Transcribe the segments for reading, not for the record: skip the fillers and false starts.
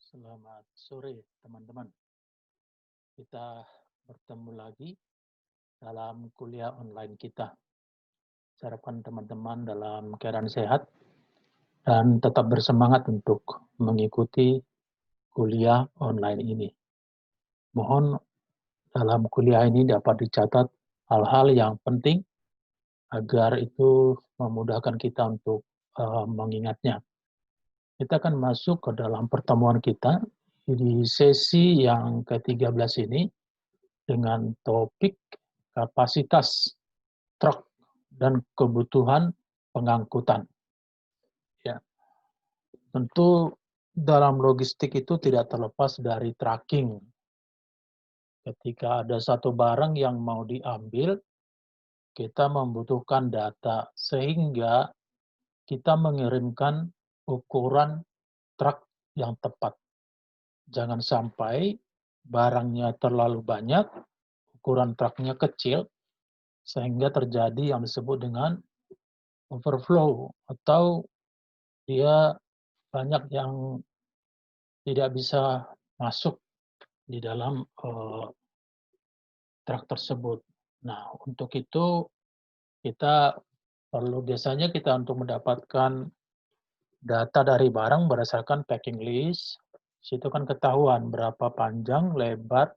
Selamat sore, teman-teman. Kita bertemu lagi dalam kuliah online kita. Saya harapkan teman-teman dalam keadaan sehat dan tetap bersemangat untuk mengikuti kuliah online ini. Mohon dalam kuliah ini dapat dicatat hal-hal yang penting agar itu memudahkan kita untuk mengingatnya. Kita akan masuk ke dalam pertemuan kita di sesi yang ke-13 ini dengan topik kapasitas truk dan kebutuhan pengangkutan. Ya, tentu dalam logistik itu tidak terlepas dari tracking. Ketika ada satu barang yang mau diambil, kita membutuhkan data sehingga kita mengirimkan ukuran truk yang tepat. Jangan sampai barangnya terlalu banyak, ukuran truknya kecil, sehingga terjadi yang disebut dengan overflow atau dia banyak yang tidak bisa masuk di dalam truk tersebut. Nah, untuk itu kita biasanya kita untuk mendapatkan data dari barang berdasarkan packing list, situ kan ketahuan berapa panjang, lebar,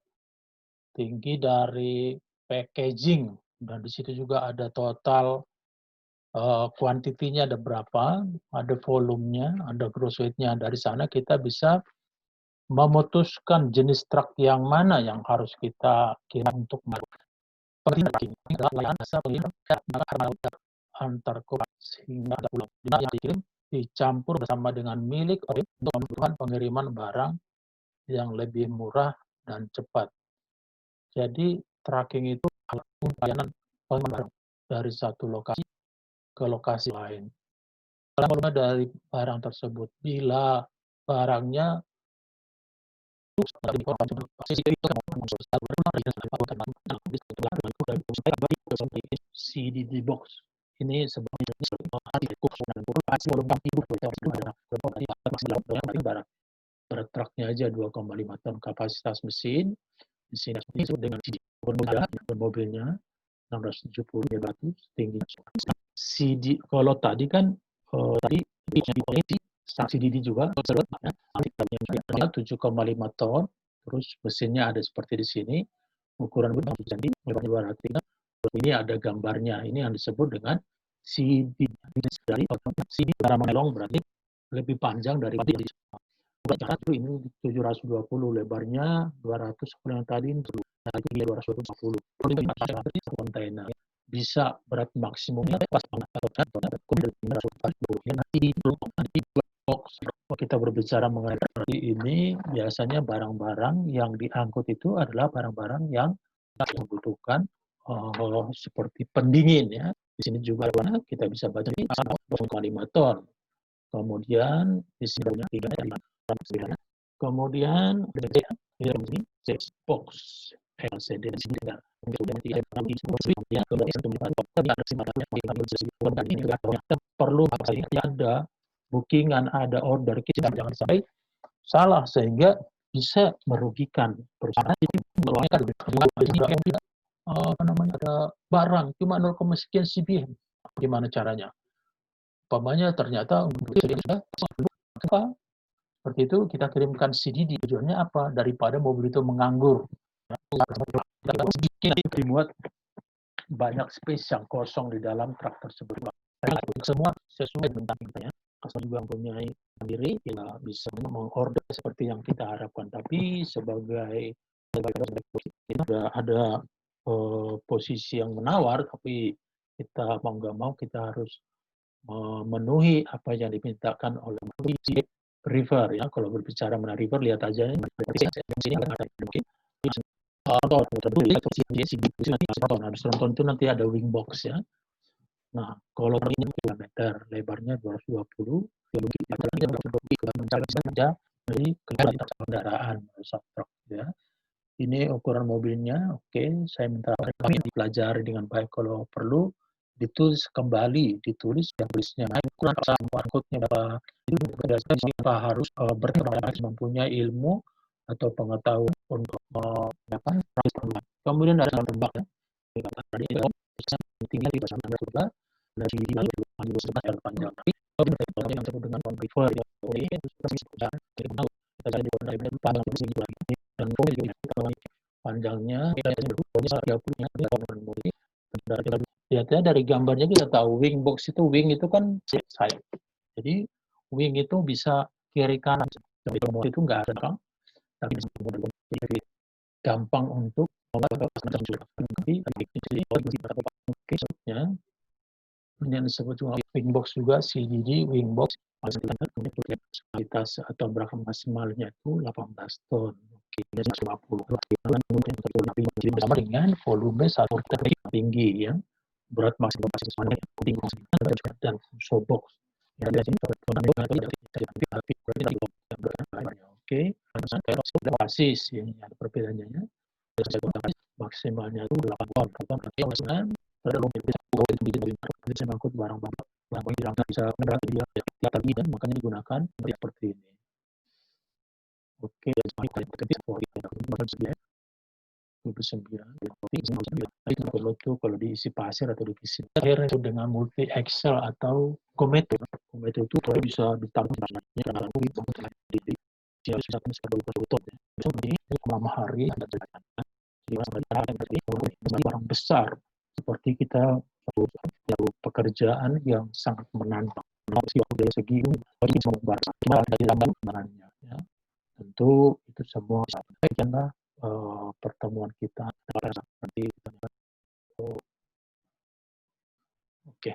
tinggi dari packaging, dan di situ juga ada total kuantitinya ada berapa, ada volumenya, ada gross weight-nya. Dari sana kita bisa memutuskan jenis truk yang mana yang harus kita kirim untuk antar kota sehingga ada pulau yang dikirim dicampur bersama dengan milik untuk kebutuhan pengiriman barang yang lebih murah dan cepat. Jadi tracking itu alat pelayanan pengiriman barang dari satu lokasi ke lokasi lain. Volume dari barang tersebut, bila barangnya CDD box ini sebenarnya barang per truknya aja 2,5 ton kapasitas mesin. Di sini disebut dengan CD mobilnya 670 200 tinggi. CD kalau tadi kan tadi CDD juga 7,5 ton, terus mesinnya ada seperti di sini, ukuran jadi 200. Ini ada gambarnya, ini yang disebut dengan CD dari CD barang melong berarti lebih panjang dari ini 720 lebarnya 200 seperti yang tadi ini 220 kontainer bisa berat maksimumnya pas kita berbicara mengenai ini biasanya barang-barang yang diangkut itu adalah barang-barang yang membutuhkan seperti pendingin ya. Di sini juga kita bisa baca 2,5 ton. Kemudian di sini 3,5. Kemudian ini box LCD di sini tidak. Perlu ada bookingan, ada order, kita jangan sampai salah sehingga bisa merugikan perusahaan. Ada barang cuma 0, sekian CBM. Gimana caranya? Umpamanya ternyata seperti itu kita kirimkan CDD, tujuannya apa? Daripada mobil itu menganggur. Dibuat banyak space yang kosong di dalam truk tersebut. Semua sesuai dengan kita ya. Kalau juga mempunyai sendiri, ya bisa mengorder seperti yang kita harapkan. Tapi sebagai kita ada posisi yang menawar, tapi kita mau nggak mau kita harus memenuhi apa yang dimintakan oleh river ya. Kalau berbicara mengenai river, lihat aja ini mungkin nonton itu nanti ada wing box ya. Nah, kalau ini kilometer, lebarnya 220, dari kendaraan truk ya. Ini ukuran mobilnya, oke. Saya minta kami dipelajari dengan baik. Kalau perlu ditulis kembali, ditulis yang tulisnya naik ukuran angkutnya berapa, Kita harus mempunyai ilmu atau pengetahuan untuk kemudian ada tembak ya. Tadi tinggal di bahasa juga dari air panjang. Tapi kalau yang disebut dengan prefer ya, kita cari di panjang dan panjangnya kita 30 lihatnya dari gambarnya kita tahu wing box itu wing itu kan sayap. Jadi wing itu bisa kiri kanan. Itu enggak ada kan? Tapi gampang untuk yang disebut wing box juga CDD wing box kapasitas atau berat maksimalnya itu 18 ton. Oke, 50. Sama dengan volume satu tinggi ya. Berat maksimalnya tinggi dan showbox. Oke, basis ini ada perbedaannya. Maksimalnya itu 8 ton. Bisa mengangkut barang-barang yang bisa tadi dan makanya digunakan seperti ini. Oke, kalau diisi pasir atau divisi air itu dengan multi Excel atau Kometo. Kometo itu kalau bisa ditaruh di malam hari barang besar seperti kita pekerjaan yang sangat menantang dari segi barangnya ya. Tentu itu semua karena pertemuan kita nanti oke.